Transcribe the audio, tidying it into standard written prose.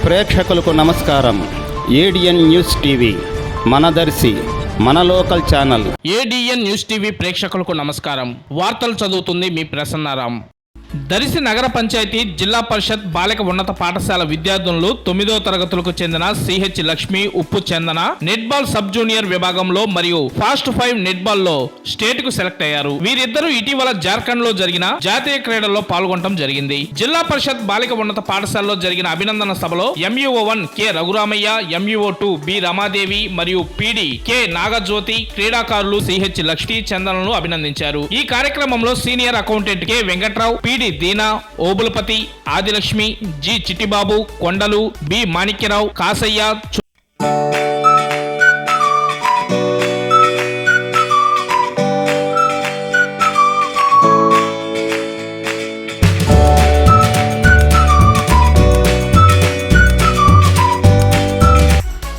ప్రేక్షకులకు నమస్కారం. ADN news TV మనదర్శి మన local channel. ADN news TV ప్రేక్షకులకు నమస్కారం. వార్తలు చదువుతుంది మీ ప్రసన్నారాం. దర్శి నగర పంచాయతీ జిల్లా పరిషత్ బాలిక ఉన్నత పాఠశాల విద్యార్థులు 9వ తరగతులకు చెందిన సిహెచ్ లక్ష్మి, ఉప్పు చందన నెట్బాల్ సబ్ జూనియర్ విభాగంలో మరియు ఫాస్ట్ 5 నెట్బాల్ లో స్టేట్ కు సెలెక్ట్ అయ్యారు. వీరిద్దరూ ఇటీవల జార్ఖండ్ లో జరిగిన జాతీయ క్రీడల్లో పాల్గొనడం జరిగింది. జిల్లా పరిషత్ బాలిక ఉన్నత పాఠశాలలో జరిగిన అభినందన సభలో MUO1 K Raghuramayya, MUO2 B Ramadevi మరియు PD కె నాగజ్యోతి క్రీడాకారులు సిహెచ్ లక్ష్మి చందనను అభినందించారు. ఈ కార్యక్రమంలో senior accountant K Venkatrao, PD దీనా, ఓబులపతి, ఆదిలక్ష్మి, జి చిట్టిబాబు, కొండలు, బి మాణిక్యరావు, కాసయ్య,